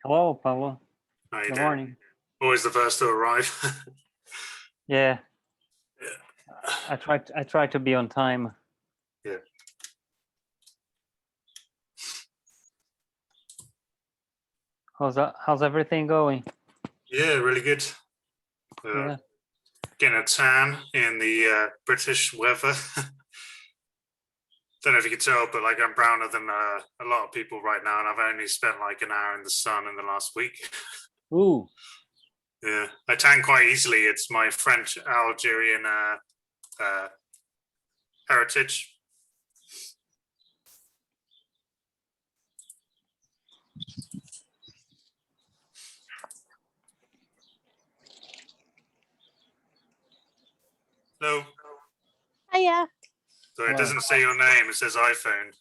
Hello, Pablo. How you Good doing? morning. Always the first to arrive. Yeah, Yeah. I try to be on time. Yeah. How's everything going? Yeah, really good. Yeah. Getting a tan in the British weather. Don't know if you can tell, but like I'm browner than a lot of people right now, and I've only spent like an hour in the sun in the last week. Ooh. Yeah, I tan quite easily. It's my French Algerian heritage. Hello. Hiya. So it Hello. doesn't say your name; it says iPhone.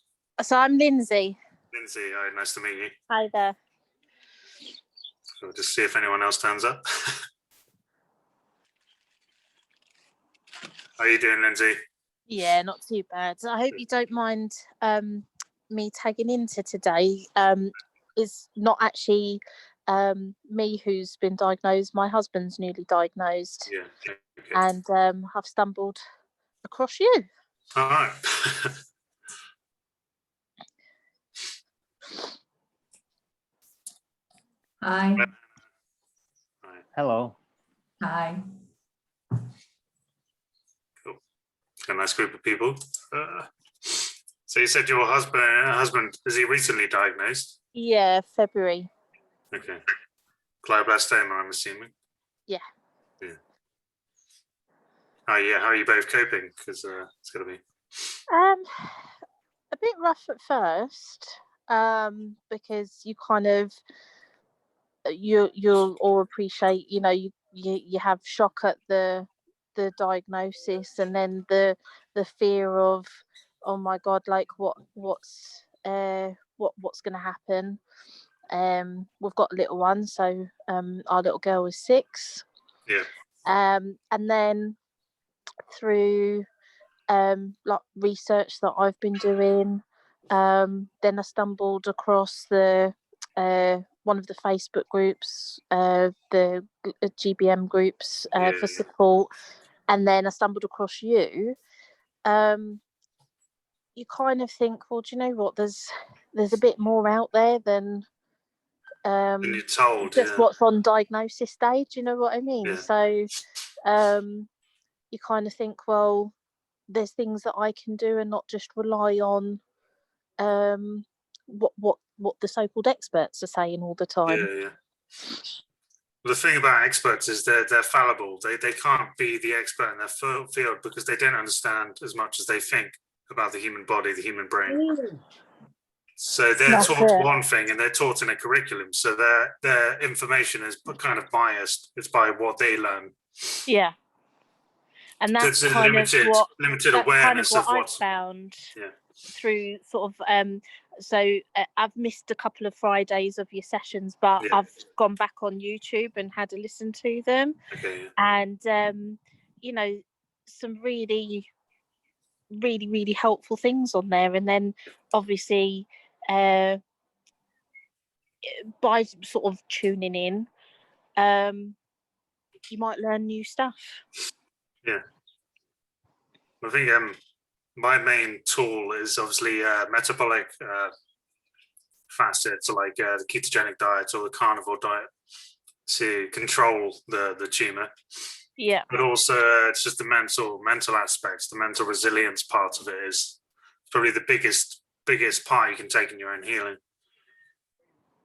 So I'm Lindsay. Lindsay, hi, nice to meet you. Hi there. So we'll just see if anyone else turns up. How are you doing, Lindsay? Yeah, not too bad. I hope you don't mind me tagging into today. It's not actually me who's been diagnosed. My husband's newly diagnosed. Yeah. Okay. And I've stumbled across you. All right. Hi. Hello. Hi. Cool. A nice group of people. So you said your husband, is he recently diagnosed? Yeah, February. Okay. Glioblastoma, I'm assuming. Yeah. Yeah. Oh yeah. How are you both coping? Because it's gonna be. A bit rough at first. Because you kind of you'll all appreciate, you have shock at the diagnosis, and then the fear of, oh my god, like what's going to happen. We've got a little one, so our little girl is 6. Yeah. And then through like research that I've been doing, then I stumbled across the one of the Facebook groups, the GBM groups for support, and then I stumbled across you. You kind of think, well, do you know what? There's a bit more out there than you're told, just what's on diagnosis stage. You know what I mean? Yeah. So you kind of think, well, there's things that I can do and not just rely on what the so-called experts are saying all the time. Yeah. The thing about experts is they're fallible. They can't be the expert in their field because they don't understand as much as they think about the human body, the human brain. So they're taught one thing, and they're taught in a curriculum. So their information is kind of biased. It's by what they learn. Yeah, and that's so kind limited awareness of what I've found through sort of. So I've missed a couple of Fridays of your sessions, but I've gone back on YouTube and had a listen to them. Okay. And some really, really, really helpful things on there. And then obviously by sort of tuning in, you might learn new stuff. Yeah. I think my main tool is obviously metabolic facets, like the ketogenic diet or the carnivore diet, to control the tumor. Yeah. But also it's just the mental aspects, the mental resilience part of it is probably the biggest part you can take in your own healing.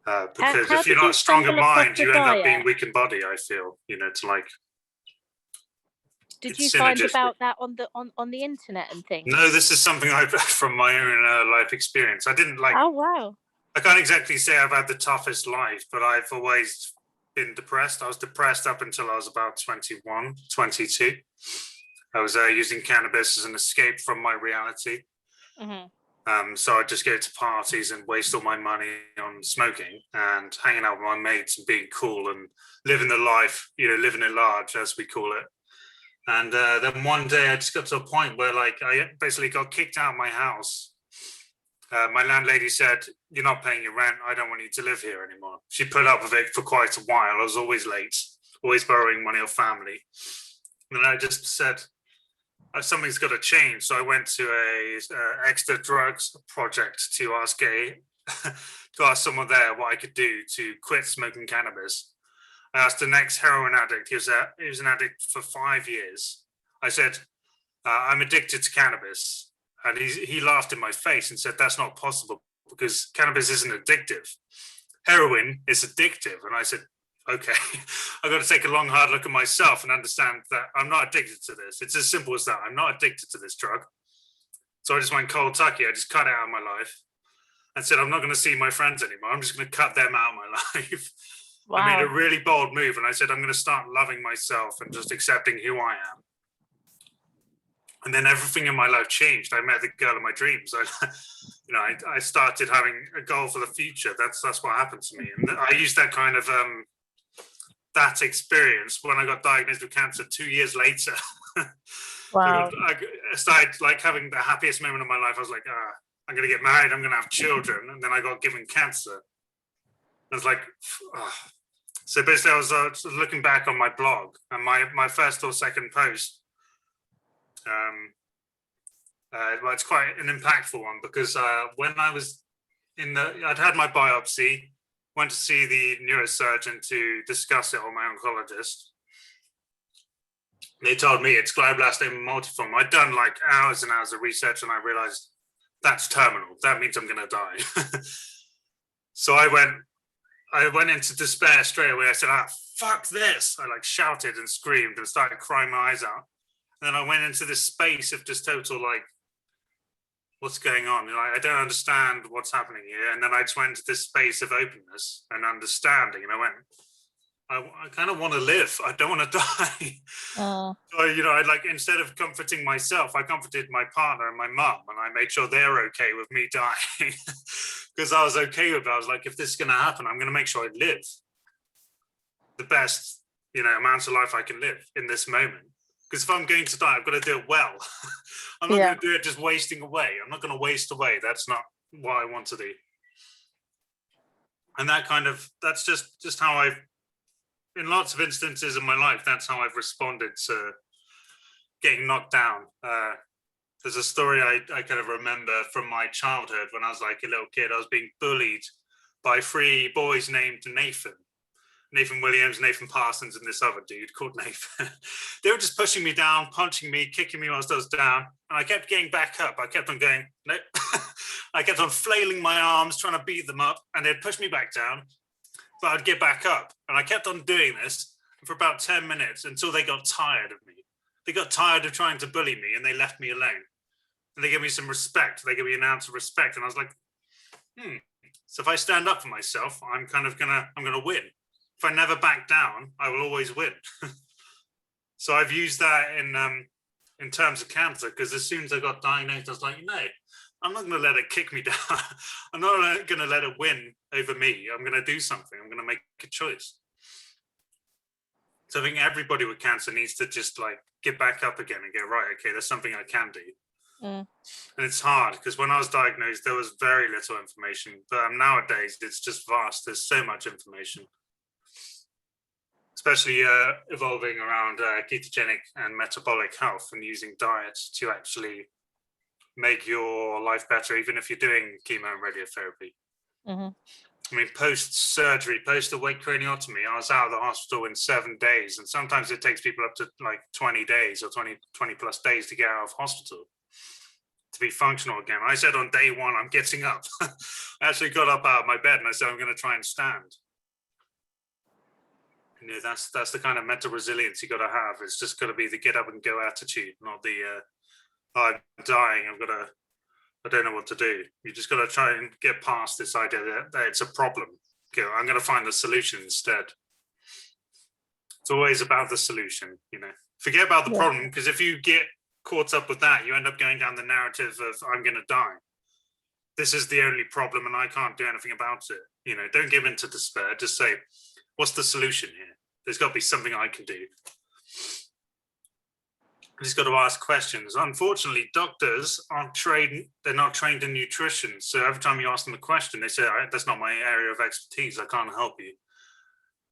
Because if you're not strong in mind, you end up being weak in body, I feel, to like. Did you find about that on the internet and things? No, this is something I from my own life experience. I didn't like. Oh wow! I can't exactly say I've had the toughest life, but I've always been depressed. I was depressed up until I was about 21, 22. I was using cannabis as an escape from my reality. Mm-hmm. So I'd just go to parties and waste all my money on smoking and hanging out with my mates and being cool and living the life, living it large, as we call it. And then one day I just got to a point where like I basically got kicked out of my house my landlady said, "You're not paying your rent. I don't want you to live here anymore." She put up with it for quite a while. I was always late, always borrowing money off family. And then I just said, something's got to change. So I went to a extra drugs project to ask someone there what I could do to quit smoking cannabis. I asked the next heroin addict. He was an addict for 5 years. I said, "I'm addicted to cannabis." And he laughed in my face and said, "That's not possible because cannabis isn't addictive. Heroin is addictive." And I said, "Okay, I've got to take a long, hard look at myself and understand that I'm not addicted to this. It's as simple as that. I'm not addicted to this drug." So I just went cold turkey. I just cut it out of my life and said, "I'm not going to see my friends anymore. I'm just going to cut them out of my life." Wow. I made a really bold move and I said, "I'm going to start loving myself and just accepting who I am." And then everything in my life changed. I met the girl of my dreams. I started having a goal for the future. That's what happened to me. And I used that kind of that experience when I got diagnosed with cancer 2 years later. Wow. I started like having the happiest moment of my life. I was like, I'm going to get married. I'm going to have children. And then I got given cancer. I was like, So basically I was looking back on my blog and my first or second post, well, it's quite an impactful one because when I was I'd had my biopsy, went to see the neurosurgeon to discuss it with my oncologist. They told me it's glioblastoma multiforme. I'd done like hours and hours of research and I realized that's terminal. That means I'm going to die. So I went into despair straight away. I said, fuck this. I like shouted and screamed and started crying my eyes out. And then I went into this space of just total like, what's going on? I don't understand what's happening here. And then I just went into this space of openness and understanding. And I went, I kind of want to live. I don't want to die. So, I like, instead of comforting myself, I comforted my partner and my mum, and I made sure they're okay with me dying because I was okay with it. I was like, if this is going to happen, I'm going to make sure I live the best, amount of life I can live in this moment. Because if I'm going to die, I've got to do it well. I'm not going to do it just wasting away. I'm not going to waste away. That's not what I want to do. And that's just how I've, in lots of instances in my life, that's how I've responded to getting knocked down. There's a story I kind of remember from my childhood when I was like a little kid. I was being bullied by 3 boys named Nathan Williams, Nathan Parsons, and this other dude called Nathan. They were just pushing me down, punching me, kicking me whilst I was down. And I kept getting back up. I kept on going, no. I kept on flailing my arms, trying to beat them up, and they'd push me back down. But I'd get back up. And I kept on doing this for about 10 minutes until they got tired of me. They got tired of trying to bully me and they left me alone. And they gave me some respect. They gave me an ounce of respect. And I was like, so if I stand up for myself, I'm gonna win. If I never back down, I will always win. So I've used that in terms of cancer, because as soon as I got diagnosed, I was like, I'm not going to let it kick me down. I'm not going to let it win over me. I'm going to do something. I'm going to make a choice. So I think everybody with cancer needs to just like get back up again and go, right, okay, there's something I can do. And it's hard because when I was diagnosed, there was very little information. But nowadays, it's just vast. There's so much information, especially evolving around ketogenic and metabolic health and using diets to actually make your life better, even if you're doing chemo and radiotherapy. I mean, post-surgery, post-awake craniotomy, I was out of the hospital in 7 days. And sometimes it takes people up to like 20 days or 20 plus days to get out of hospital to be functional again. I said on day 1, I'm getting up. I actually got up out of my bed and I said, I'm going to try and stand. That's the kind of mental resilience you got to have. It's just got to be the get up and go attitude, not the I'm dying, I don't know what to do. You just got to try and get past this idea that it's a problem. Okay, I'm going to find the solution instead. It's always about the solution, Forget about the problem, because if you get caught up with that, you end up going down the narrative of I'm going to die. This is the only problem and I can't do anything about it. Don't give in to despair. Just say, what's the solution here? There's got to be something I can do. He's got to ask questions. Unfortunately, doctors aren't trained. They're not trained in nutrition. So every time you ask them a question, they say, "That's not my area of expertise. I can't help you."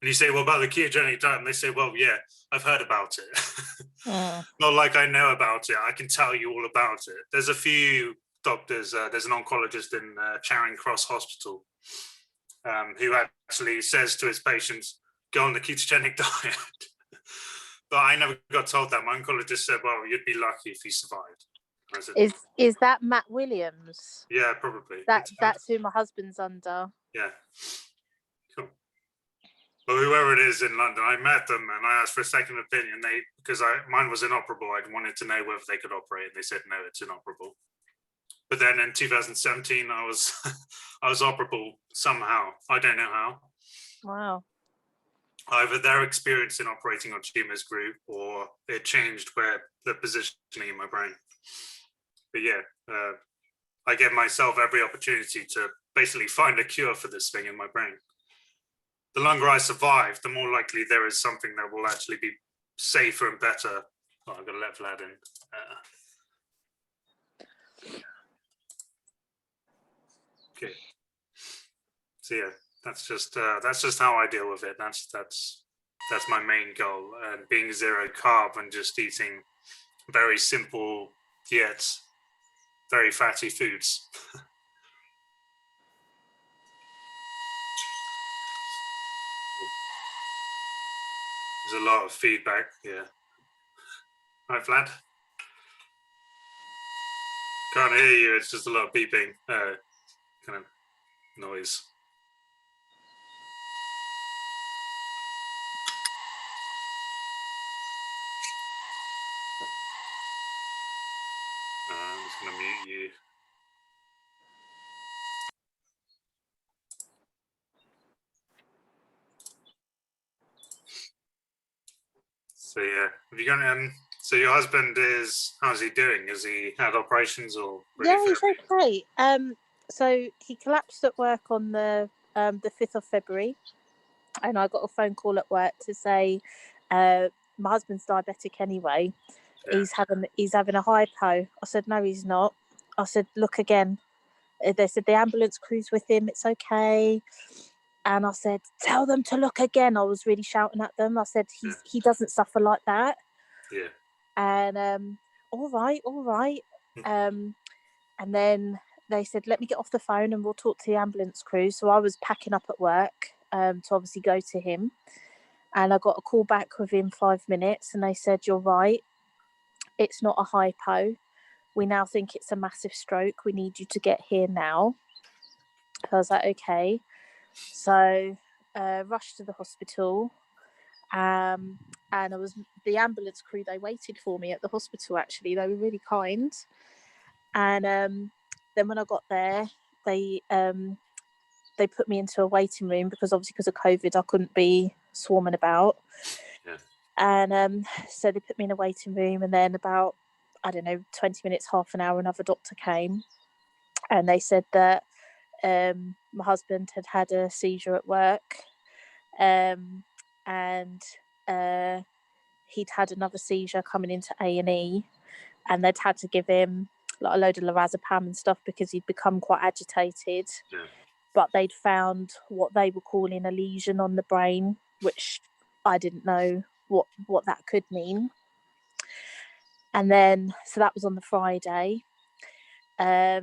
And you say, "Well, about the ketogenic diet," and they say, "Well, yeah, I've heard about it. Not like I know about it. I can tell you all about it." There's a few doctors. There's an oncologist in Charing Cross Hospital who actually says to his patients, "Go on the ketogenic diet." But I never got told that. My oncologist said, "Well, you'd be lucky if you survived." I said, Is that Matt Williams? "Yeah, probably." That's who my husband's under. Yeah. Cool. But whoever it is in London, I met them and I asked for a second opinion. Because mine was inoperable. I wanted to know whether they could operate, and they said no, it's inoperable. But then in 2017, I was I was operable somehow. I don't know how. Wow. Either their experience in operating on tumors grew, or it changed where the positioning in my brain. But yeah, I give myself every opportunity to basically find a cure for this thing in my brain. The longer I survive, the more likely there is something that will actually be safer and better. Oh, I'm gonna let Vlad in. Okay. So yeah, that's just how I deal with it. That's my main goal, and being zero carb and just eating very simple yet very fatty foods. There's a lot of feedback. Yeah. Hi, Vlad. Can't hear you. It's just a lot of beeping, kind of noise. I'm just going to mute you. So yeah, have you got so your husband how's he doing? Has he had operations or Yeah, he's okay. So he collapsed at work on the 5th of February, and I got a phone call at work to say my husband's diabetic anyway. Yeah. He's having a hypo. I said no, he's not. I said look again. They said the ambulance crew's with him. It's okay. And I said, tell them to look again. I was really shouting at them. I said, he doesn't suffer like that. Yeah. And all right. And then they said, let me get off the phone and we'll talk to the ambulance crew. So I was packing up at work to obviously go to him. And I got a call back within 5 minutes and they said, you're right. It's not a hypo. We now think it's a massive stroke. We need you to get here now. I was like, okay. So rushed to the hospital. And it was the ambulance crew, they waited for me at the hospital, actually. They were really kind. And then when I got there, they put me into a waiting room because obviously because of COVID, I couldn't be swarming about. Yeah. And so they put me in a waiting room, and then about, I don't know, 20 minutes, half an hour, another doctor came. And they said that my husband had a seizure at work. And he'd had another seizure coming into A&E, and they'd had to give him like a load of lorazepam and stuff because he'd become quite agitated. Yeah. But they'd found what they were calling a lesion on the brain, which I didn't know what that could mean. And then, so that was on the Friday. I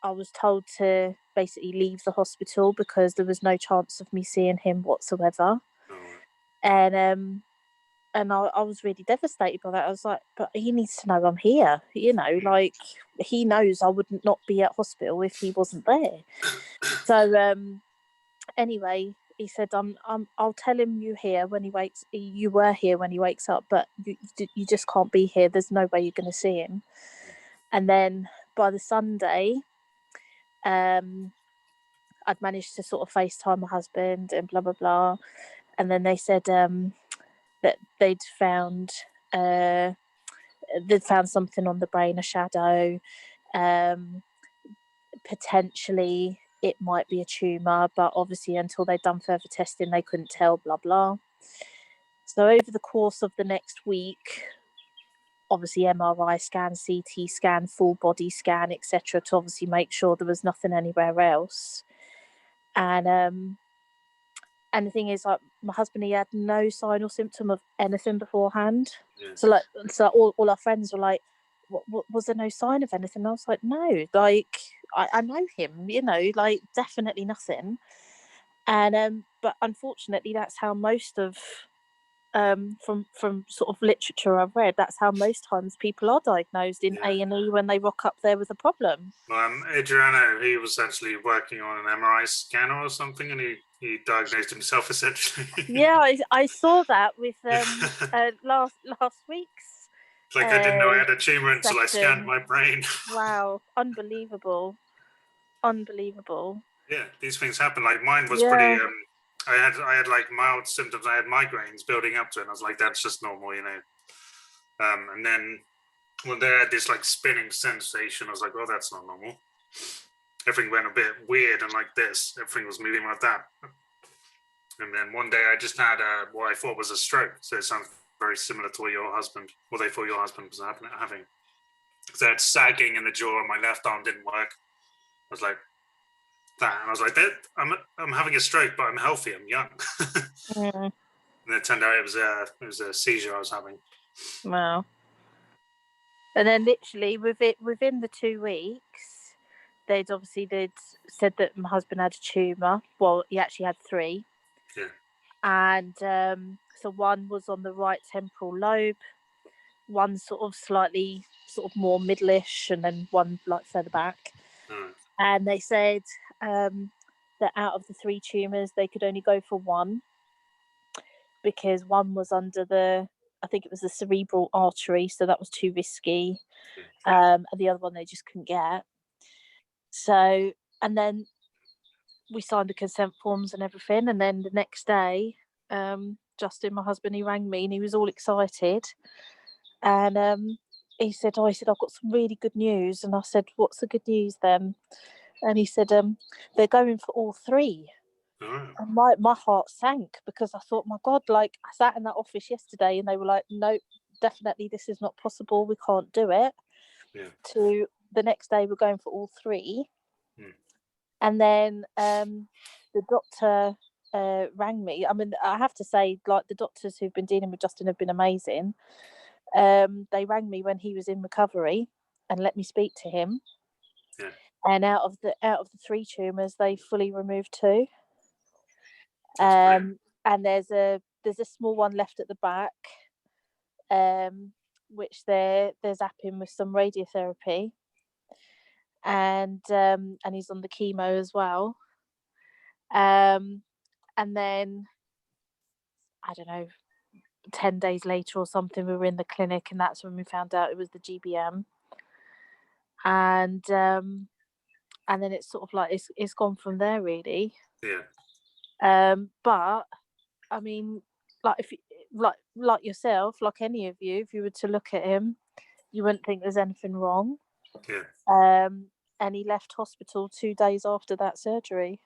was told to basically leave the hospital because there was no chance of me seeing him whatsoever. And I was really devastated by that. I was like, but he needs to know I'm here, like he knows I would not be at hospital if he wasn't there. So anyway, he said, I'll tell him you were here when he wakes up, but you just can't be here. There's no way you're going to see him. And then by the Sunday, I'd managed to sort of FaceTime my husband and blah, blah, blah. And then they said that they'd found something on the brain, a shadow. Potentially it might be a tumour, but obviously until they'd done further testing, they couldn't tell, blah, blah. So over the course of the next week, obviously MRI scan, CT scan, full body scan, etc., to obviously make sure there was nothing anywhere else. And the thing is, like, my husband, he had no sign or symptom of anything beforehand. Yeah. So all our friends were like, what was there no sign of anything? And I was like, no, like I know him, like definitely nothing. And but unfortunately, that's how most of from sort of literature I've read, that's how most times people are diagnosed in A&E when they rock up there with a problem. Adriano, he was actually working on an MRI scanner or something, and he diagnosed himself essentially. Yeah, I saw that with last week's. It's like I didn't know I had a tumor until I session. scanned my brain. Wow, unbelievable. Yeah, these things happen. Like mine was Yeah. pretty. I had like mild symptoms. I had migraines building up to it. And I was like, that's just normal, And then when they had this like spinning sensation, I was like, well, that's not normal. Everything went a bit weird and like this. Everything was moving like that. And then one day I just had what I thought was a stroke. So it sounds very similar to what they thought your husband was having. So I had sagging in the jaw and my left arm didn't work. I was like, that. And I was like, I'm having a stroke, but I'm healthy. I'm young. Mm. And it turned out it was a seizure I was having. Wow. And then literally within the 2 weeks, they'd said that my husband had a tumour. Well, he actually had 3. Yeah. And so one was on the right temporal lobe, one sort of more middle-ish, and then one like further back. Mm. And they said that out of the 3 tumours, they could only go for one, because one was under I think it was the cerebral artery, so that was too risky. And the other one they just couldn't get. So, and then we signed the consent forms and everything. And then the next day, Justin, my husband, he rang me and he was all excited. And he said, I've got some really good news. And I said, what's the good news then? And he said, they're going for all 3. Oh. And my heart sank, because I thought, my God, like, I sat in that office yesterday and they were like, no, definitely this is not possible. We can't do it. Yeah. To the next day, we're going for all 3. Mm. And then the doctor rang me. I mean, I have to say, like, the doctors who've been dealing with Justin have been amazing. They rang me when he was in recovery and let me speak to him. Yeah. And out of the 3 tumours, they fully removed 2. Brilliant. And there's a small one left at the back, which they're zapping with some radiotherapy, and he's on the chemo as well. And then, I don't know, 10 days later or something, we were in the clinic, and that's when we found out it was the GBM. And then it's sort of like it's gone from there, really. Yeah. But I mean, like, if like yourself, like any of you, if you were to look at him, you wouldn't think there's anything wrong. Yeah. And he left hospital 2 days after that surgery.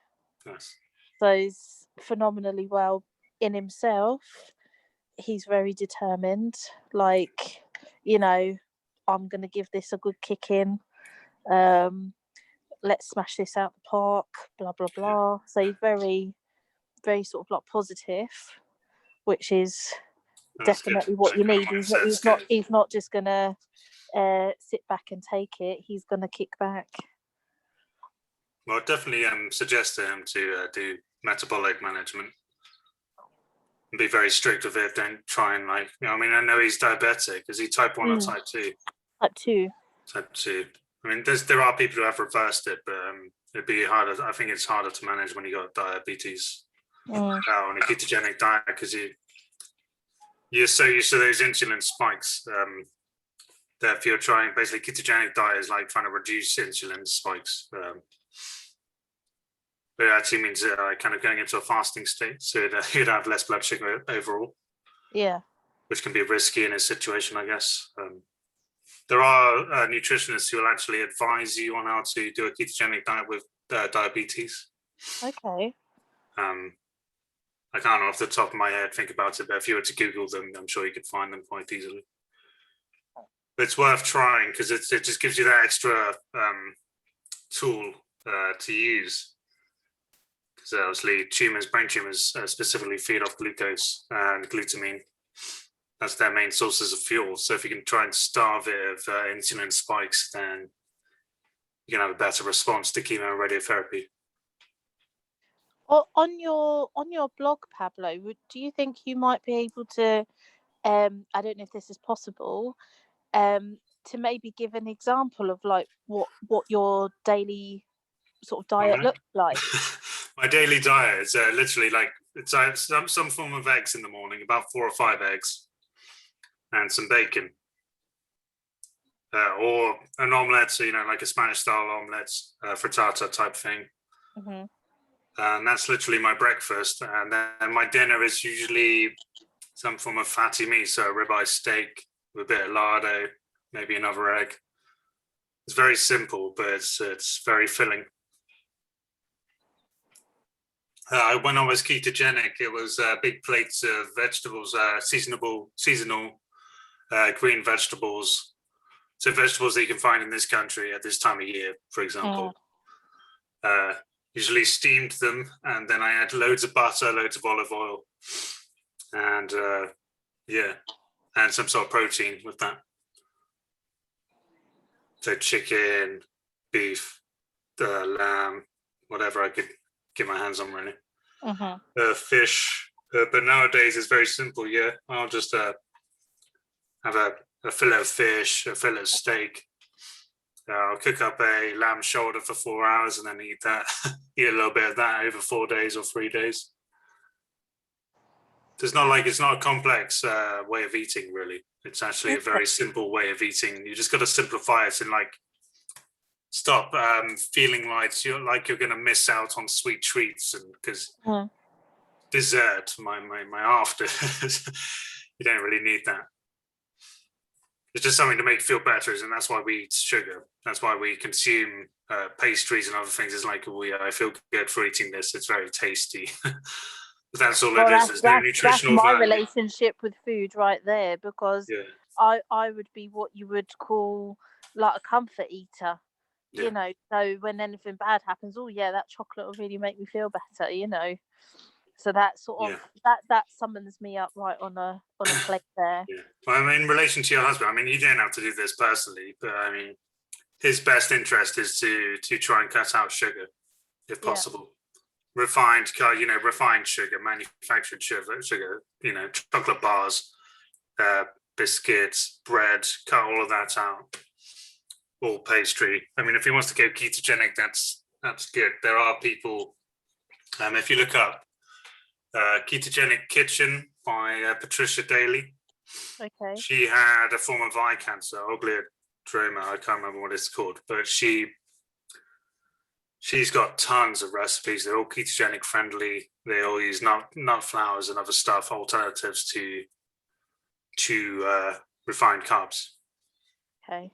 Nice. So he's phenomenally well in himself. He's very determined. Like, I'm going to give this a good kick in. Let's smash this out the park, blah, blah, blah. So he's very, very sort of like positive, which is definitely what you need. He's not just going to sit back and take it. He's going to kick back. Well, I'd definitely suggest to him to do metabolic management and be very strict with it. Don't try and I know he's diabetic. Is he type 1 or type 2? Type 2. Type 2. I mean, there are people who have reversed it, but it'd be harder. I think it's harder to manage when you got diabetes on a ketogenic diet, because you're so used to those insulin spikes. That if you're trying, basically ketogenic diet is like trying to reduce insulin spikes. But it actually means kind of going into a fasting state, so you'd have less blood sugar overall. Yeah. Which can be risky in a situation, I guess. There are nutritionists who will actually advise you on how to do a ketogenic diet with diabetes. Okay. I can't off the top of my head think about it, but if you were to Google them, I'm sure you could find them quite easily. But it's worth trying because it just gives you that extra tool to use. Because obviously brain tumors specifically feed off glucose and glutamine. That's their main sources of fuel. So if you can try and starve it of insulin spikes, then you can have a better response to chemo and radiotherapy. On your blog, Pablo, do you think you might be able to? I don't know if this is possible. To maybe give an example of like what your daily sort of diet looks like. My daily diet is literally like it's some form of eggs in the morning, about 4 or 5 eggs, and some bacon, or an omelette. So like a Spanish style omelette, frittata type thing. Mm-hmm. And that's literally my breakfast. And then my dinner is usually some form of fatty meat, so a ribeye steak with a bit of lardo, maybe another egg. It's very simple, but it's very filling. When I was ketogenic, it was big plates of vegetables, seasonal green vegetables. So vegetables that you can find in this country at this time of year, for example. Usually steamed them, and then I add loads of butter, loads of olive oil, and and some sort of protein with that. So chicken, beef, lamb, whatever I could get my hands on, really. Fish, but nowadays it's very simple. Yeah, I'll just have a fillet of fish, a fillet of steak. I'll cook up a lamb shoulder for 4 hours and then eat that. Eat a little bit of that over 4 days or 3 days. It's not a complex way of eating, really. It's actually a very simple way of eating. You just got to simplify it and stop feeling like you're going to miss out on sweet treats, and because dessert, my after, you don't really need that. It's just something to make you feel better, and that's why we eat sugar. That's why we consume pastries and other things. It's like, I feel good for eating this. It's very tasty. But that's all it is. There's no nutritional that's my value. relationship with food right there, because I would be what you would call like a comfort eater. So when anything bad happens, that chocolate will really make me feel better, so that sort of that summons me up right on a plate there. Well, in relation to your husband, you don't have to do this personally, but his best interest is to try and cut out sugar if possible. Refined sugar, manufactured sugar, chocolate bars, biscuits, bread, cut all of that out. All pastry. If he wants to go ketogenic, that's good. There are people, if you look up Ketogenic Kitchen by Patricia Daly. Okay. She had a form of eye cancer, oglioaderoma, I can't remember what it's called, but she's got tons of recipes. They're all ketogenic friendly. They all use nut flours and other stuff, alternatives to refined carbs. Okay.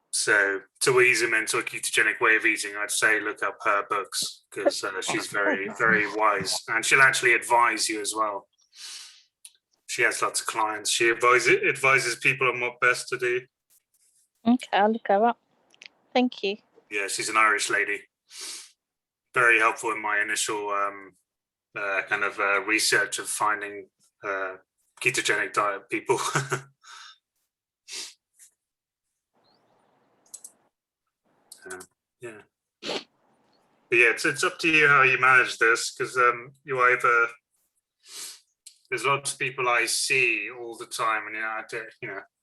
So to ease them into a ketogenic way of eating, I'd say look up her books, because she's very, very wise, and she'll actually advise you as well. She has lots of clients. She advises people on what best to do. Okay, I'll look her up. Thank you. Yeah, she's an Irish lady. Very helpful in my initial research of finding ketogenic diet people. But it's up to you how you manage this, because there's lots of people I see all the time, and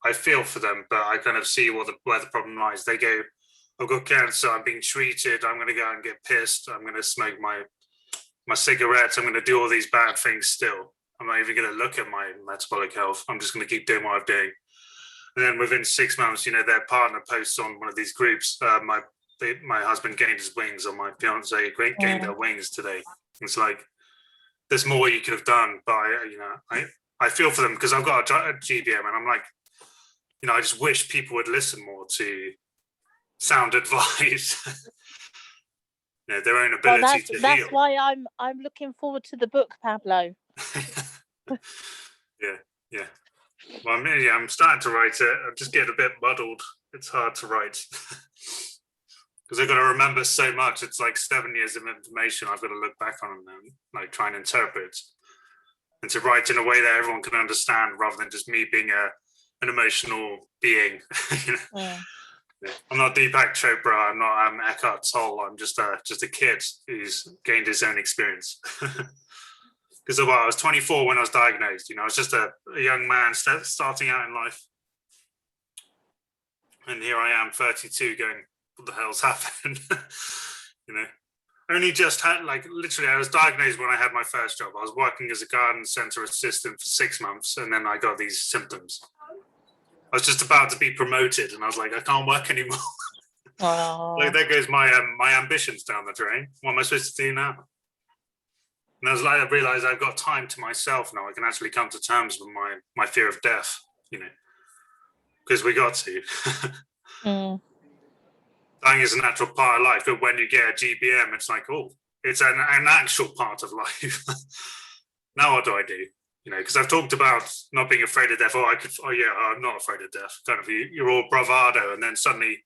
I feel for them, but I kind of see where the problem lies. They go, I've got cancer, I'm being treated, I'm going to go and get pissed, I'm going to smoke my cigarettes, I'm going to do all these bad things still. I'm not even going to look at my metabolic health. I'm just going to keep doing what I'm doing. And then within 6 months, their partner posts on one of these groups, my husband gained his wings, or my fiance gained their wings today. It's like, there's more you could have done, but I feel for them, because I've got a GBM, and I'm like, I just wish people would listen more to sound Well, advice. Their own ability to heal. That's why I'm looking forward to the book, Pablo. Yeah. Well, I'm starting to write it. I'm just getting a bit muddled. It's hard to write because I've got to remember so much. It's like 7 years of information I've got to look back on and like try and interpret, and to write in a way that everyone can understand rather than just me being an emotional being. You know? Yeah. I'm not Deepak Chopra. I'm not Eckhart Tolle. I'm just a kid who's gained his own experience. Because I was 24 when I was diagnosed. You know, I was just a young man starting out in life, and here I am, 32, going, "What the hell's happened?" You know, only just had literally. I was diagnosed when I had my first job. I was working as a garden center assistant for 6 months, and then I got these symptoms. I was just about to be promoted, and I was like, I can't work anymore. Oh. Like there goes my ambitions down the drain. What am I supposed to do now? And I realized I've got time to myself now. I can actually come to terms with my fear of death, you know, because we got to. Mm. Dying is a natural part of life, but when you get a GBM, it's like, oh, it's an actual part of life. Now what do I do? You know, because I've talked about not being afraid of death. I'm not afraid of death. Kind of, you're all bravado, and then suddenly,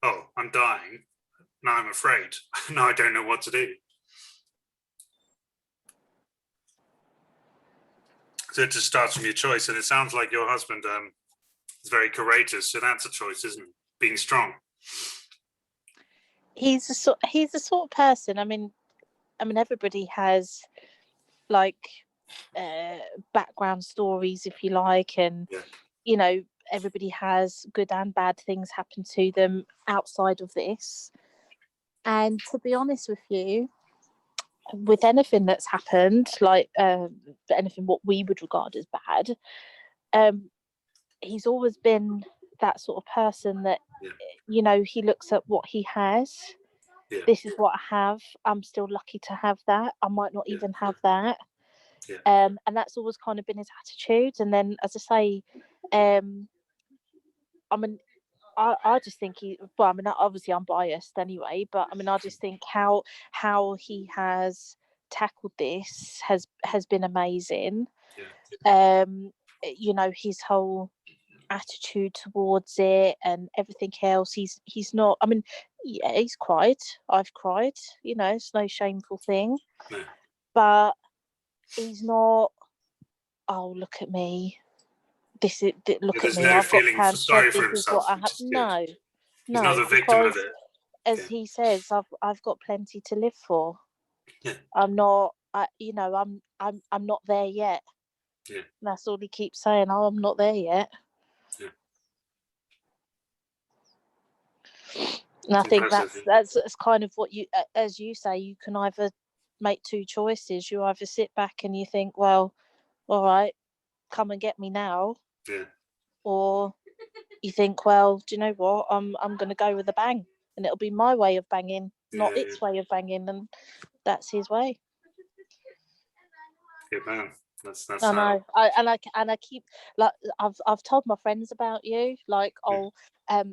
oh, I'm dying. Now I'm afraid. Now I don't know what to do. So it just starts from your choice, and it sounds like your husband is very courageous. So that's a choice, isn't it? Being strong. He's the sort of person. I mean, everybody has like background stories, if you like, and Yeah. you know, everybody has good and bad things happen to them outside of this. And to be honest with you, with anything that's happened, like anything what we would regard as bad, he's always been that sort of person that, you know, he looks at what he has. Yeah. This is what I have. I'm still lucky to have that. I might not even have that. Yeah. And that's always kind of been his attitude. And then, as I say, I just think obviously I'm biased anyway, but I just think how he has tackled this has been amazing. Yeah. You know, his whole attitude towards it and everything else. He's not. Yeah, he's cried. I've cried. You know, it's no shameful thing. No. But he's not. Oh, look at me. Look at me. No I've got feeling cancer. sorry for This is what himself. I have. No, He's not the victim because, of it. as he says, I've got plenty to live for. Yeah. I'm not. I'm not there yet. Yeah. That's all he keeps saying. Oh, I'm not there yet. Yeah. And I think Impressive. that's kind of what you, as you say, you can either make two choices. You either sit back and you think, well, all right, come and get me now. Yeah. Or you think, well, do you know what? I'm going to go with a bang, and it'll be my way of banging, not its way of banging, and that's his way. Good man. That's I know. I keep, like, I've told my friends about you, like, I've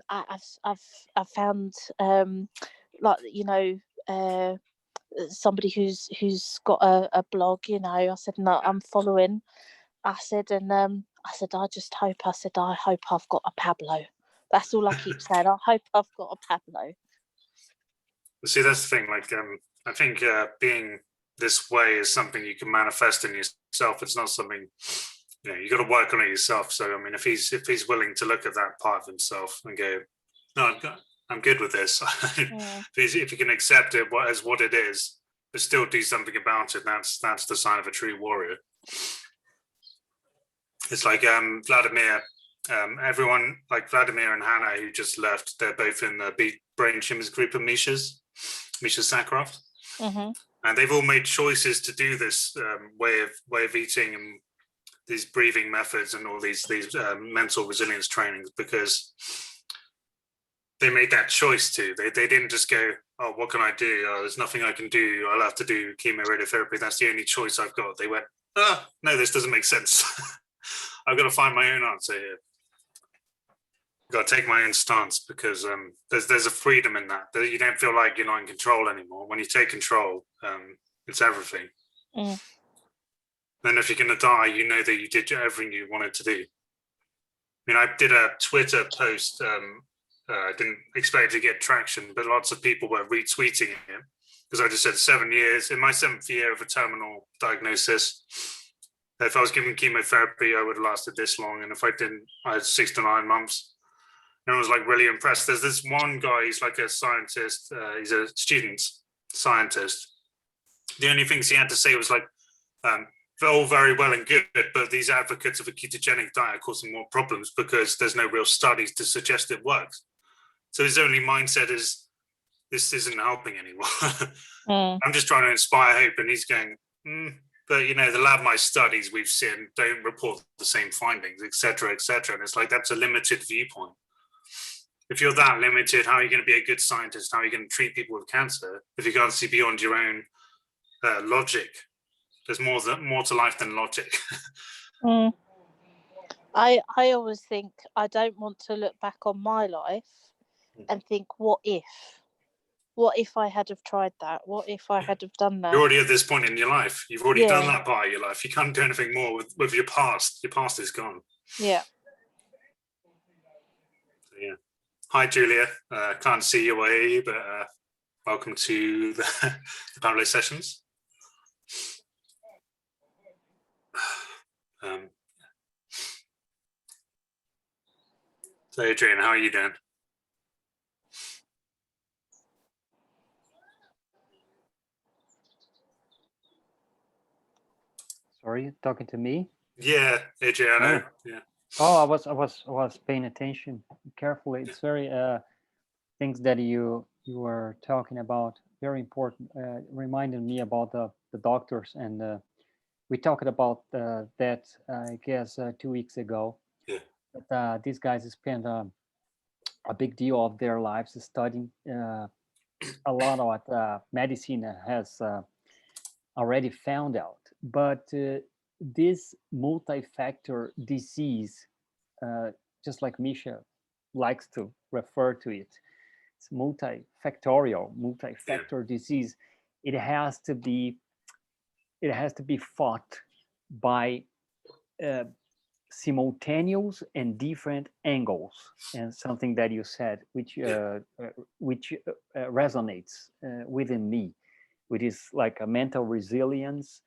found like, you know, somebody who's got a blog, you know. I said, no, I'm following. I said, I just hope, I hope I've got a Pablo. That's all I keep saying. I hope I've got a Pablo. See, that's the thing. Like, I think being this way is something you can manifest in yourself. It's not something, you know, you got to work on it yourself. So, I mean, if he's willing to look at that part of himself and go, no, I'm good with this. Yeah. If you can accept it as what it is, but still do something about it, that's the sign of a true warrior. It's like Vladimir. Everyone like Vladimir and Hannah, who just left, they're both in the Brain Shimmers group of Misha Sakharov. Mm-hmm. And they've all made choices to do this way of eating and these breathing methods and all these mental resilience trainings because they made that choice to. They didn't just go, oh, what can I do? Oh, there's nothing I can do. I'll have to do chemoradiotherapy. That's the only choice I've got. They went, no, this doesn't make sense. I've got to find my own answer here. I've got to take my own stance because there's a freedom in that you don't feel like you're not in control anymore. When you take control, it's everything. Mm. Then if you're going to die, you know that you did everything you wanted to do. mean, I did a Twitter post. I didn't expect to get traction, but lots of people were retweeting it because I just said 7 years. In my 7th year of a terminal diagnosis, if I was given chemotherapy, I would have lasted this long. And if I didn't, I had 6 to 9 months. And I was like really impressed. There's this one guy, he's like a scientist. He's a student scientist. The only things he had to say was like, they're all very well and good, but these advocates of a ketogenic diet are causing more problems because there's no real studies to suggest it works. So his only mindset is, this isn't helping anyone. I'm just trying to inspire hope. And he's going, but you know, the lab mice studies we've seen don't report the same findings, et cetera, et cetera. And it's like, that's a limited viewpoint. If you're that limited, how are you going to be a good scientist? How are you going to treat people with cancer if you can't see beyond your own logic? There's more to life than logic. I always think I don't want to look back on my life and think, what if I had have tried that? What if I had have done that? You're already at this point in your life. You've already done that part of your life. You can't do anything more with your past. Your past is gone. Yeah. So, yeah. Hi, Julia. Can't see you or hear you, but welcome to the Pablo sessions. So, Adrian, how are you doing? Sorry, talking to me? Yeah, Adrian. Yeah. Oh, I was paying attention carefully. It's very things that you were talking about, very important. Reminded me about the doctors, and we talked about that I guess 2 weeks ago. Yeah. But, these guys spend a big deal of their lives studying a lot of what medicine has already found out. But this multi-factor disease, just like Misha likes to refer to it, it's multifactor disease. It has to be fought by simultaneous and different angles, and something that you said, which resonates within me, which is like a mental resilience,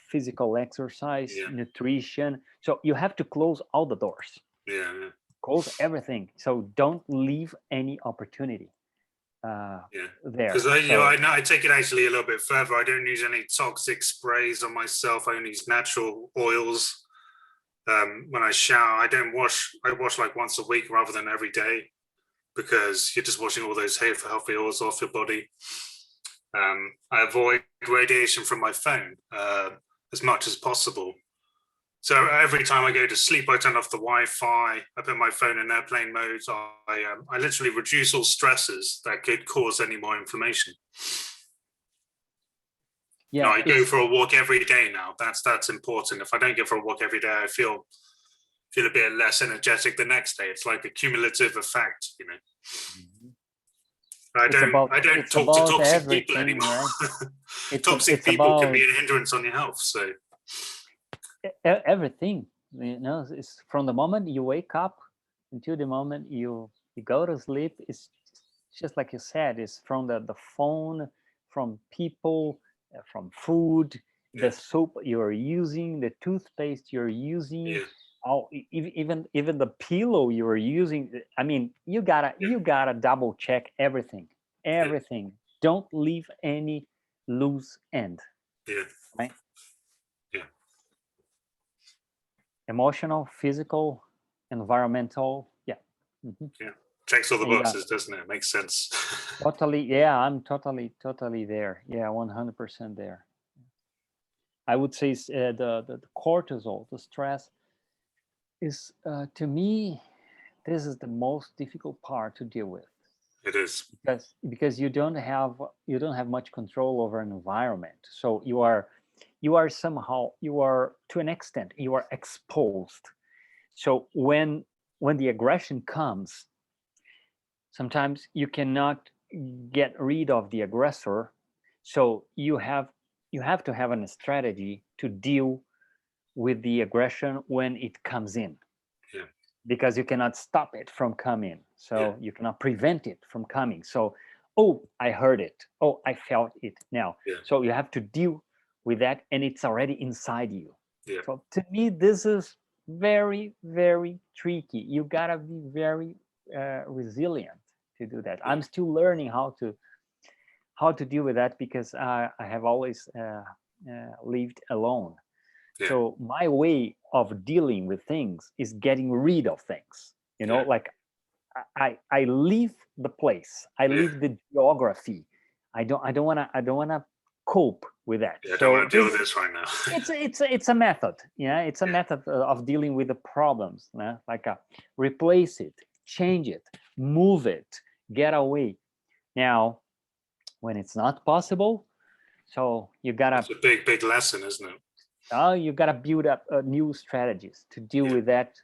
physical exercise, nutrition. So you have to close all the doors. Yeah. Close everything. So don't leave any opportunity there. Because I take it actually a little bit further. I don't use any toxic sprays on myself. I only use natural oils. When I shower, I wash like once a week rather than every day, because you're just washing all those healthy oils off your body. I avoid radiation from my phone as much as possible. So every time I go to sleep, I turn off the Wi-Fi. I put my phone in airplane mode. I literally reduce all stresses that could cause any more inflammation. Yeah, I go for a walk every day now. That's important. If I don't go for a walk every day, I feel a bit less energetic the next day. It's like a cumulative effect, you know. Mm-hmm. I don't talk to toxic people anymore. Right? Toxic people can be a hindrance on your health. So everything, you know, it's from the moment you wake up until the moment you go to sleep. It's just like you said. It's from the phone, from people, from food, the soap you're using, the toothpaste you're using. Even the pillow you are using. I mean, you gotta double check everything. Don't leave any loose end. Right. Emotional, physical, environmental. Checks all the boxes, doesn't it? Makes sense. Totally. I'm totally there. 100% there. I would say the cortisol, the stress, is to me, this is the most difficult part to deal with. It is, because you don't have much control over an environment. So you are to an extent you are exposed. So when the aggression comes, sometimes you cannot get rid of the aggressor. So you have to have a strategy to deal with the aggression when it comes in. because you cannot stop it from coming. So Yeah. you cannot prevent it from coming. So, oh, I heard it. Oh, I felt it now. Yeah. So you have to deal with that, and it's already inside you. Yeah. So to me, this is very, very tricky. You gotta be very resilient to do that. I'm still learning how to deal with that, because I have always lived alone. Yeah. So my way of dealing with things is getting rid of things. Yeah. Like I leave the place. I leave the geography. I don't wanna cope with that. Yeah, I don't So want to deal with this right now. it's a method. Yeah, it's a method of dealing with the problems. Like replace it, change it, move it, get away. Now, when it's not possible, so you gotta It's a big lesson, isn't it? you gotta build up new strategies to deal with that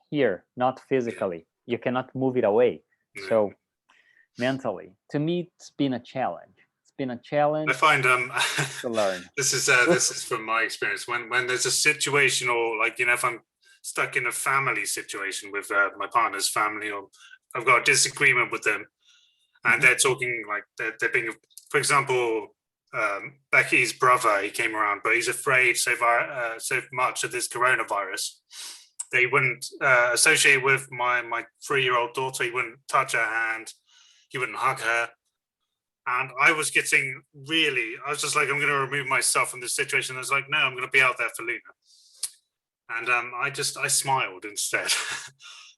here, not physically. You cannot move it away. No. So mentally, to me, it's been a challenge. It's been a challenge I find to learn. this is from my experience. When there's a situation, or like, if I'm stuck in a family situation with my partner's family, or I've got a disagreement with them, and they're talking like they're being, for example, Becky's brother, he came around, but he's afraid so much of this coronavirus. They wouldn't associate with my 3-year-old daughter. He wouldn't touch her hand. He wouldn't hug her. And I was just like, I'm going to remove myself from this situation. I was like, no, I'm going to be out there for Luna. And I smiled instead.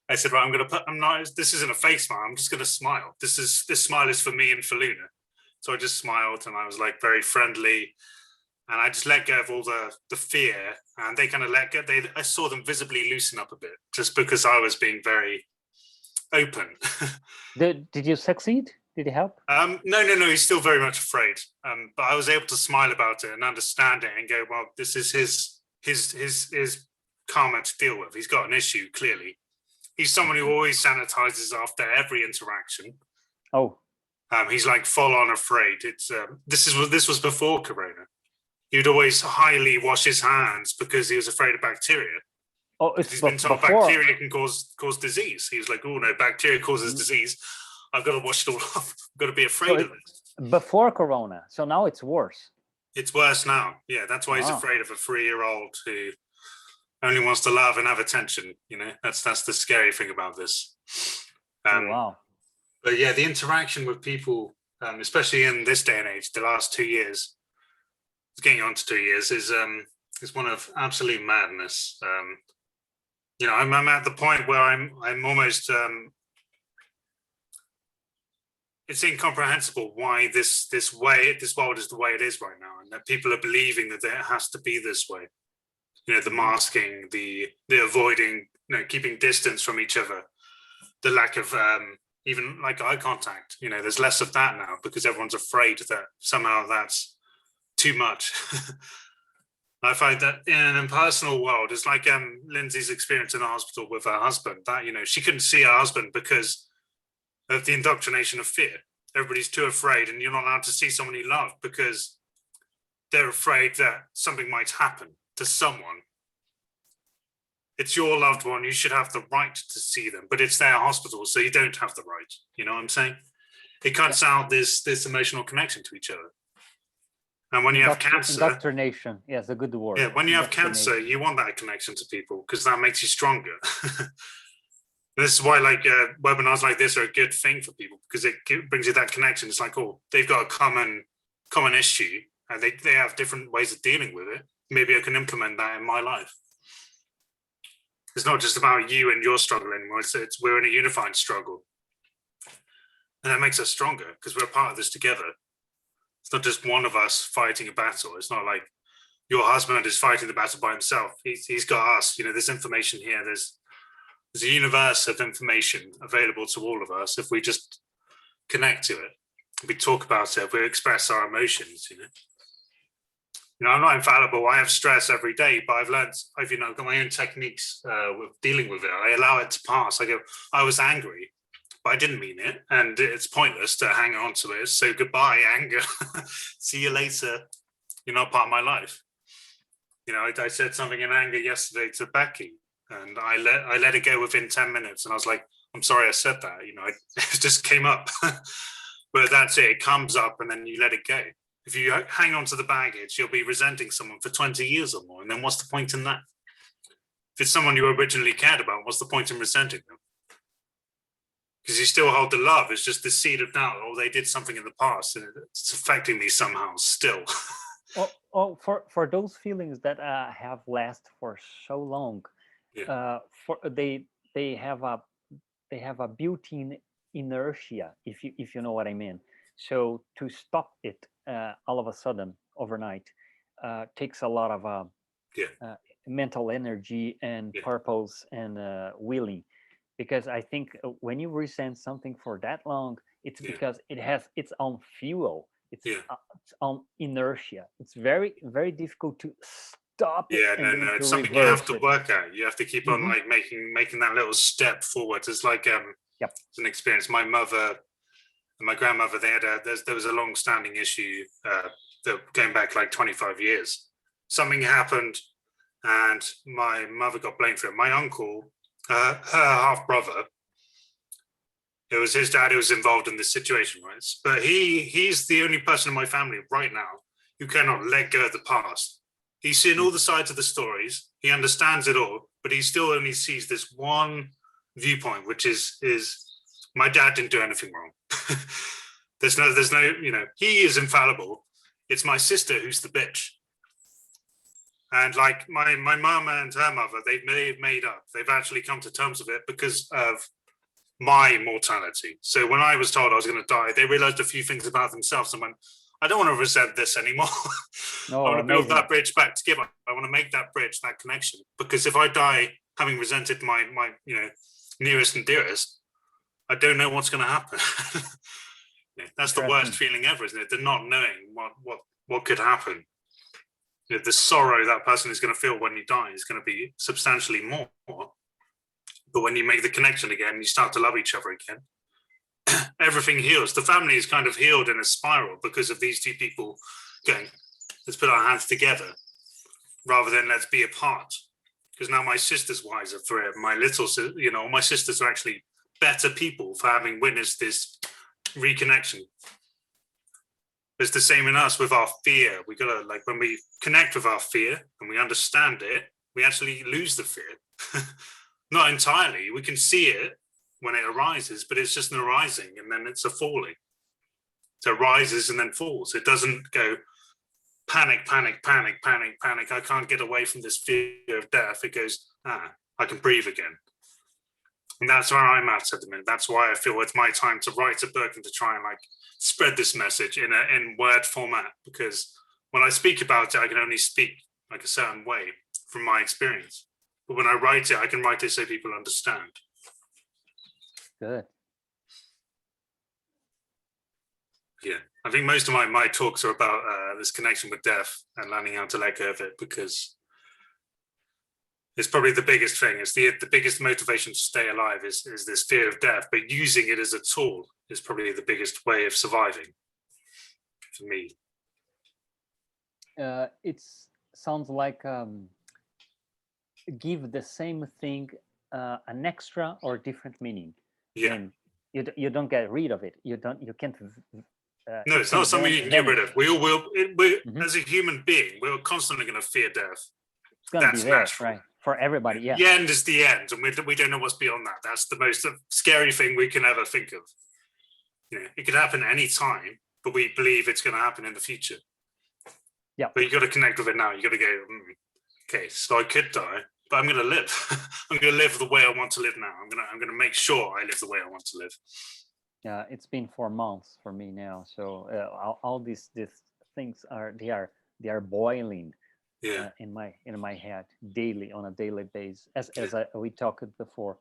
I said, right, this isn't a fake smile. I'm just going to smile. This smile is for me and for Luna. So I just smiled, and I was like very friendly. And I just let go of all the fear, and they kind of let go. I saw them visibly loosen up a bit, just because I was being very open. Did you succeed? Did it help? No. He's still very much afraid. But I was able to smile about it and understand it and go, well, this is his karma to deal with. He's got an issue, clearly. He's someone who always sanitizes after every interaction. Oh. He's like full on afraid. This was before Corona. He would always highly wash his hands because he was afraid of bacteria. Oh, he's been told bacteria can cause disease. He was like, oh no, bacteria causes disease. I've got to wash it all off. I've got to be afraid of it. Before Corona, so now it's worse. It's worse now. Yeah, that's why he's afraid of a 3-year-old who only wants to love and have attention. That's the scary thing about this. Wow. But yeah, the interaction with people, especially in this day and age, the last 2 years, it's getting on to 2 years, is one of absolute madness. I'm at the point where I'm almost it's incomprehensible why this world is the way it is right now, and that people are believing that it has to be this way. The masking, the avoiding, keeping distance from each other, the lack of even like eye contact. There's less of that now because everyone's afraid that somehow that's too much. I find that in an impersonal world, it's like Lindsay's experience in the hospital with her husband, that, she couldn't see her husband because of the indoctrination of fear. Everybody's too afraid, and you're not allowed to see someone you love because they're afraid that something might happen to someone. It's your loved one. You should have the right to see them, but it's their hospital, so you don't have the right. You know what I'm saying? It cuts out this emotional connection to each other. And when you have cancer, indoctrination, yes, a good word. Yeah, when you have cancer, you want that connection to people because that makes you stronger. This is why webinars like this are a good thing for people, because it brings you that connection. It's like, oh, they've got a common issue, and they have different ways of dealing with it. Maybe I can implement that in my life. It's not just about you and your struggle anymore. It's we're in a unified struggle, and that makes us stronger because we're a part of this together. It's not just one of us fighting a battle. It's not like your husband is fighting the battle by himself. He's got us. There's information here. There's a universe of information available to all of us if we just connect to it. We talk about it. We express our emotions. I'm not infallible. I have stress every day, but I've got my own techniques with dealing with it. I allow it to pass. I go, I was angry, but I didn't mean it, and it's pointless to hang on to it. So goodbye, anger. See you later. You're not part of my life. I said something in anger yesterday to Becky, and I let it go within 10 minutes, and I was like, I'm sorry I said that. You know, it just came up. But that's it. It comes up, and then you let it go. If you hang on to the baggage, you'll be resenting someone for 20 years or more, and then what's the point in that? If it's someone you originally cared about, what's the point in resenting them? Because you still hold the love. It's just the seed of doubt. Oh, they did something in the past, and it's affecting me somehow still. For those feelings that have lasted for so long, Yeah. for they have a built-in inertia, if you know what I mean. So to stop it all of a sudden overnight takes a lot of mental energy and purpose and willing. Because I think when you resent something for that long, it's because it has its own fuel. It's on inertia. It's very, very difficult to stop it. Yeah, And no, to it's something you have to it. work at. You have to keep on like making that little step forward. It's like it's an experience. My mother and my grandmother, they had there was a long-standing issue that going back like 25 years. Something happened, and my mother got blamed for it. My uncle, her half brother, it was his dad who was involved in this situation, right? But he's the only person in my family right now who cannot let go of the past. He's seen all the sides of the stories. He understands it all, but he still only sees this one viewpoint, which is my dad didn't do anything wrong. there's no, you know, he is infallible. It's my sister who's the bitch. And like my mum and her mother, they've made up. They've actually come to terms with it because of my mortality. So when I was told I was going to die, they realized a few things about themselves and went, I don't want to resent this anymore. No, I want to build amazing. that bridge back together. I want to make that bridge, that connection. Because if I die having resented my you know, nearest and dearest, I don't know what's going to happen. That's the worst feeling ever, isn't it? The not knowing what could happen. You know, the sorrow that person is going to feel when you die is going to be substantially more. But when you make the connection again, you start to love each other again. Everything heals. The family is kind of healed in a spiral because of these two people going, let's put our hands together rather than let's be apart. Because now my sister's wiser for it. My little, you know, my sisters are actually better people for having witnessed this reconnection. It's the same in us with our fear. We gotta, like, when we connect with our fear and we understand it, we actually lose the fear. Not entirely. We can see it when it arises, but it's just an arising and then it's a falling. So it rises and then falls. It doesn't go panic, panic, panic, panic, panic. I can't get away from this fear of death. It goes, I can breathe again. And that's where I'm at the minute. That's why I feel it's my time to write a book and to try and like spread this message in word format. Because when I speak about it, I can only speak like a certain way from my experience. But when I write it, I can write it so people understand. Good. Yeah, I think most of my talks are about this connection with death and learning how to let go of it, because it's probably the biggest thing. It's the biggest motivation to stay alive is this fear of death, but using it as a tool is probably the biggest way of surviving for me. It sounds like give the same thing an extra or different meaning. Yeah. And you don't get rid of it. You can't. No, it's not something you can get rid of. We all will. As a human being, we're constantly going to fear death. It's going to be there, right? For everybody, yeah. The end is the end, and we don't know what's beyond that. That's the most scary thing we can ever think of. You know, it could happen any time, but we believe it's going to happen in the future. Yeah. But you got to connect with it now. You got to go, okay, so I could die, but I'm going to live. I'm going to live the way I want to live now. I'm going to make sure I live the way I want to live. Yeah, it's been 4 months for me now. So all these things are boiling. Yeah. In my head daily, on a daily basis, as we talked before.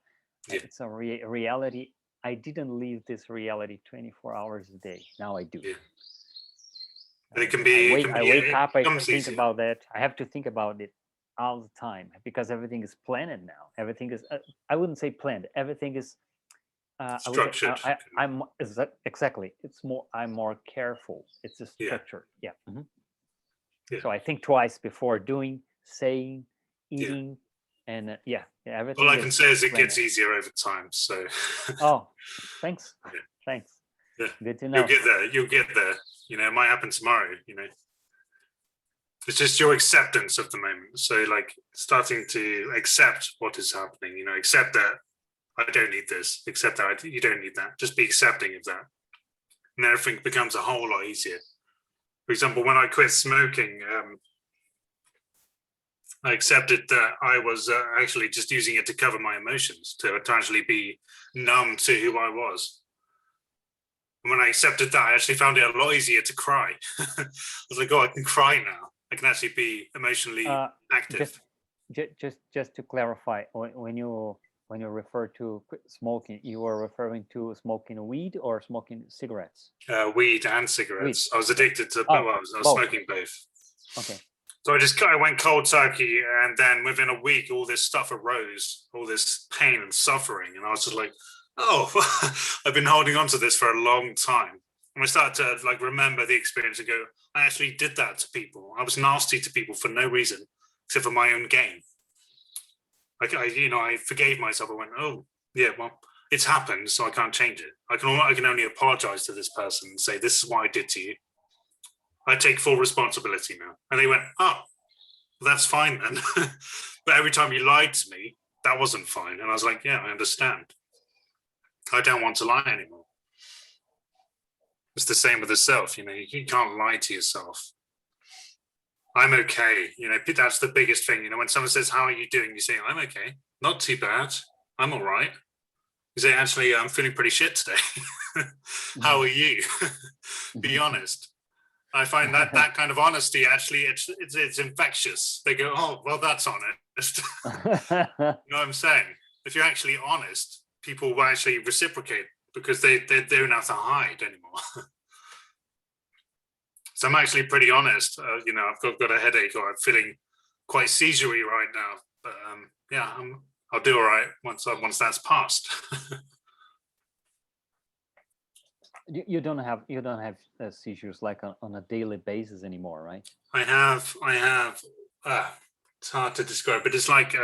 Yeah. It's a reality. I didn't live this reality 24 hours a day. Now I do. Yeah. But it can be. I wake up. I think easy. about that. I have to think about it all the time because everything is planned now. Everything is. I wouldn't say planned. Everything is. Structured. I'm exactly. It's more. I'm more careful. It's a structure. Yeah. Mm-hmm. Yeah. So I think twice before doing, saying, eating, And everything. All I can say is it random. gets easier over time. So. Oh, thanks. Yeah. Thanks. Yeah. Good to know. You'll get there. You know, it might happen tomorrow, you know. It's just your acceptance of the moment. So like starting to accept what is happening, you know, accept that I don't need this, accept that you don't need that. Just be accepting of that. And everything becomes a whole lot easier. For example, when I quit smoking, I accepted that I was actually just using it to cover my emotions, to actually be numb to who I was. And when I accepted that, I actually found it a lot easier to cry. I was like, oh, I can cry now. I can actually be emotionally active. Just to clarify, when you refer to quit smoking, you are referring to smoking weed or smoking cigarettes? Weed and cigarettes. Weed. I was addicted to Oh, I was both. smoking both. Okay. So I went cold turkey, and then within a week, all this stuff arose, all this pain and suffering, and I was just like, "Oh, I've been holding on to this for a long time." And I started to like remember the experience and go, "I actually did that to people. I was nasty to people for no reason except for my own gain." Like I forgave myself. I went, "Oh, yeah, well, it's happened, so I can't change it. I can only apologize to this person and say this is what I did to you. I take full responsibility now." And they went, "Oh, well, that's fine then." But every time you lied to me, that wasn't fine. And I was like, yeah, I understand. I don't want to lie anymore. It's the same with the self. You know, you can't lie to yourself. I'm okay. You know, that's the biggest thing. You know, when someone says, how are you doing? You say, I'm okay. Not too bad. I'm all right. You say, actually, I'm feeling pretty shit today. How are you? Be honest. I find that kind of honesty, actually, it's infectious. They go, oh, well, that's honest. You know what I'm saying? If you're actually honest, people will actually reciprocate because they don't have to hide anymore. So I'm actually pretty honest. You know, I've got a headache or I'm feeling quite seizure-y right now. But yeah, I'll do all right once that's passed. You don't have seizures like on a daily basis anymore, right? I have. It's hard to describe, but it's like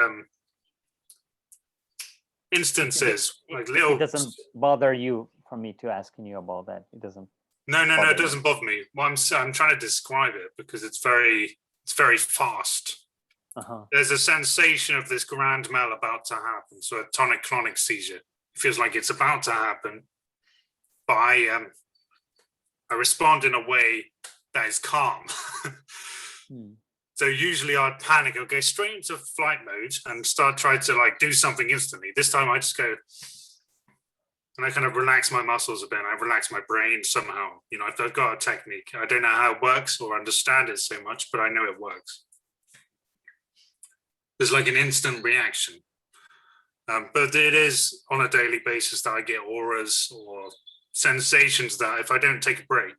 instances, like little. It doesn't bother you for me to asking you about that. It doesn't. No, it doesn't bother me. Well, I'm trying to describe it because it's very fast. There's a sensation of this grand mal about to happen. So a tonic-clonic seizure. It feels like it's about to happen. But I respond in a way that is calm. So usually I'd panic, I'll go straight into flight mode and start trying to like do something instantly. This time I just go and I kind of relax my muscles a bit. I relax my brain somehow. You know, I've got a technique. I don't know how it works or understand it so much, but I know it works. There's like an instant reaction. But it is on a daily basis that I get auras or sensations that if I don't take a break,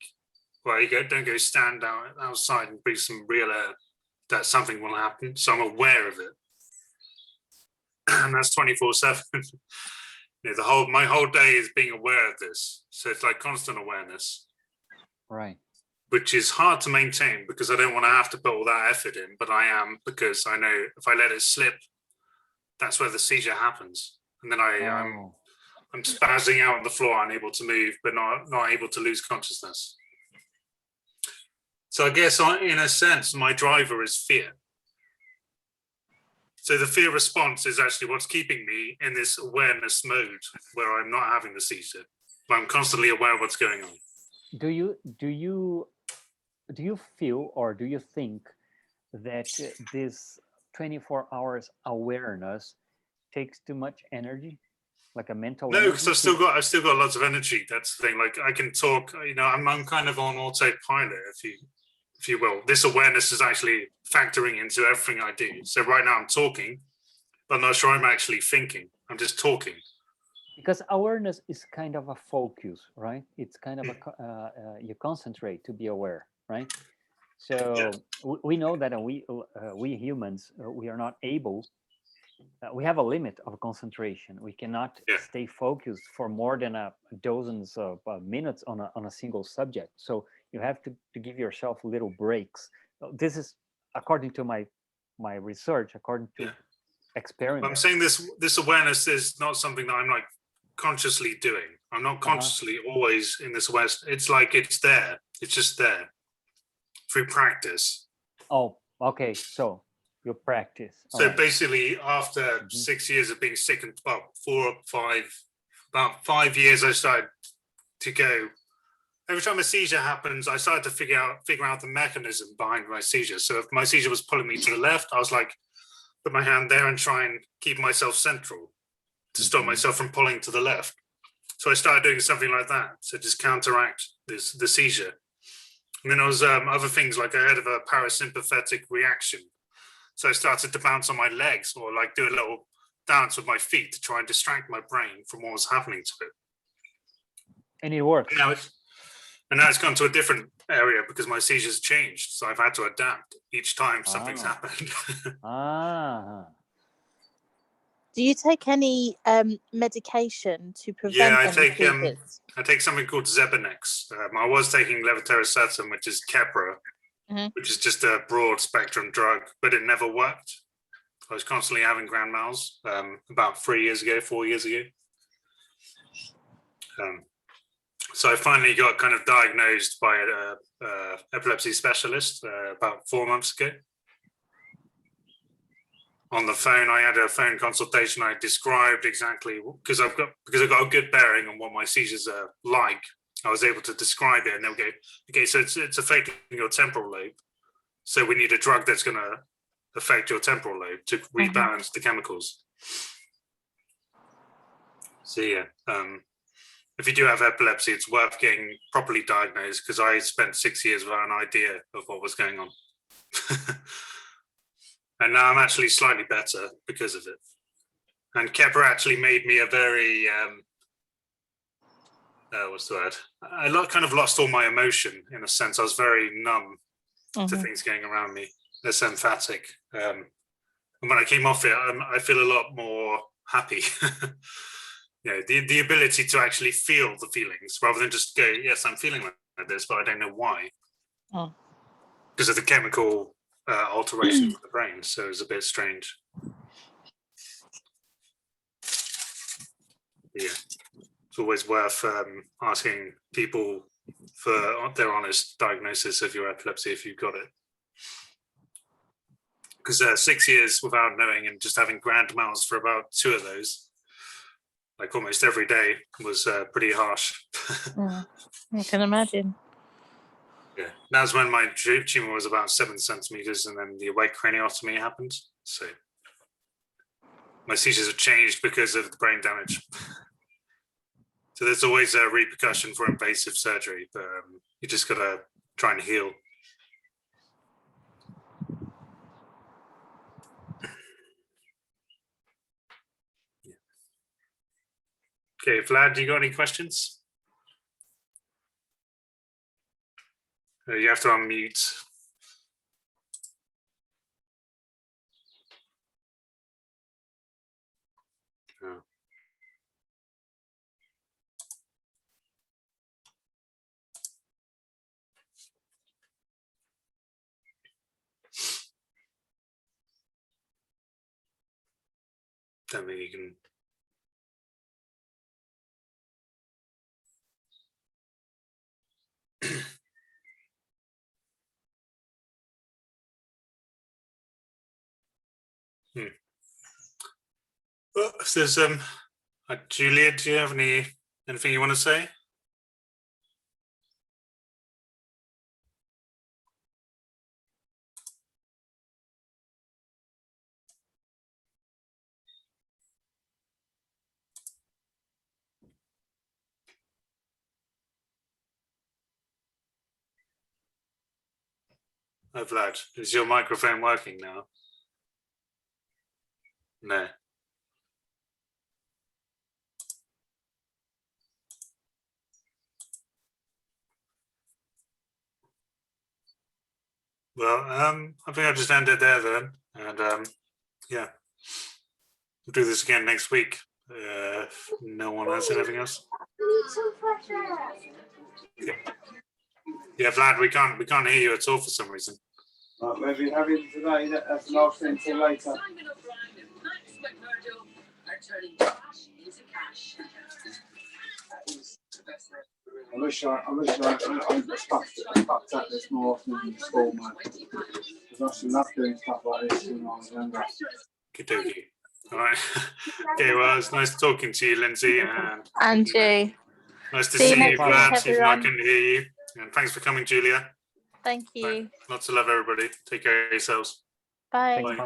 well, don't go stand outside and breathe some real air, that something will happen. So I'm aware of it. And that's 24/7. You know, my whole day is being aware of this. So it's like constant awareness. Right. Which is hard to maintain because I don't want to have to put all that effort in, but I am, because I know if I let it slip, that's where the seizure happens. And then I'm spazzing out on the floor, unable to move, but not able to lose consciousness. So I guess in a sense, my driver is fear. So the fear response is actually what's keeping me in this awareness mode where I'm not having the seizure, but I'm constantly aware of what's going on. Do you feel or do you think that this 24 hours awareness takes too much energy, like a mental? No, because I've still got lots of energy. That's the thing. Like I can talk. You know, I'm kind of on autopilot, if you will. This awareness is actually factoring into everything I do. So right now I'm talking, but I'm not sure I'm actually thinking. I'm just talking. Because awareness is kind of a focus, right? It's kind of you concentrate to be aware, right? So we know that we humans, we are not able. We have a limit of concentration. We cannot stay focused for more than dozens of minutes on a single subject. So you have to give yourself little breaks. This is according to my research, according to experiment. I'm saying this awareness is not something that I'm like consciously doing. I'm not consciously always in this awareness. It's like it's there. It's just there through practice. Oh, okay. So you practice. All So right. basically, after 6 years of being sick, and about 5 years, I started to go. Every time a seizure happens, I started to figure out the mechanism behind my seizure. So if my seizure was pulling me to the left, I was like, put my hand there and try and keep myself central to stop myself from pulling to the left. So I started doing something like that to just counteract the seizure. And then there was other things, like I had a parasympathetic reaction. So I started to bounce on my legs, or like do a little dance with my feet to try and distract my brain from what was happening to it. And it works. And now it's gone to a different area because my seizures changed. So I've had to adapt each time something's happened. Do you take any medication to prevent Yeah, seizures? I take something called Zebanex. I was taking levetiracetam, which is Keppra, which is just a broad spectrum drug, but it never worked. I was constantly having grand mals about 4 years ago. So I finally got kind of diagnosed by an epilepsy specialist about 4 months ago. On the phone, I had a phone consultation. I described exactly, because I've got a good bearing on what my seizures are like. I was able to describe it, and they'll go, okay, so it's affecting your temporal lobe. So we need a drug that's going to affect your temporal lobe to rebalance the chemicals. So yeah, if you do have epilepsy, it's worth getting properly diagnosed, because I spent 6 years without an idea of what was going on. And now I'm actually slightly better because of it. And Keppra actually made me a very, what's the word? I kind of lost all my emotion, in a sense. I was very numb to things going around me, less emphatic. And when I came off it, I feel a lot more happy. The ability to actually feel the feelings rather than just go, yes, I'm feeling like this, but I don't know why. Because of the chemical alterations of the brain. So it's a bit strange. Yeah, it's always worth asking people for their honest diagnosis of your epilepsy if you've got it. Because 6 years without knowing and just having grand mals for about 2 of those, like almost every day, was pretty harsh. I can imagine. Yeah, that was when my tumor was about 7 centimeters, and then the awake craniotomy happened. So my seizures have changed because of the brain damage. So there's always a repercussion for invasive surgery, but you just got to try and heal. Okay, Vlad, do you got any questions? You have to unmute. Oh. Don't think you can. Well, if there's Julia, do you have anything you want to say? Oh, Vlad, is your microphone working now? No. Well, I think I'll just end it there then. And yeah, we'll do this again next week. If no one has anything else. Yeah, Vlad, we can't hear you at all for some reason. Maybe having today, that's the last thing till later. wish I stopped at this more often in school, man. Because I used to love doing stuff like this when I was younger. Okey-dokey. All right. Okay, well, it's nice talking to you, Lindsay. And you. Nice to See you see you, next week, Vlad, even though I everyone. couldn't hear you. And thanks for coming, Julia. Thank you. Right. Lots of love, everybody. Take care of yourselves. Bye. Thanks, Bye. Pablo.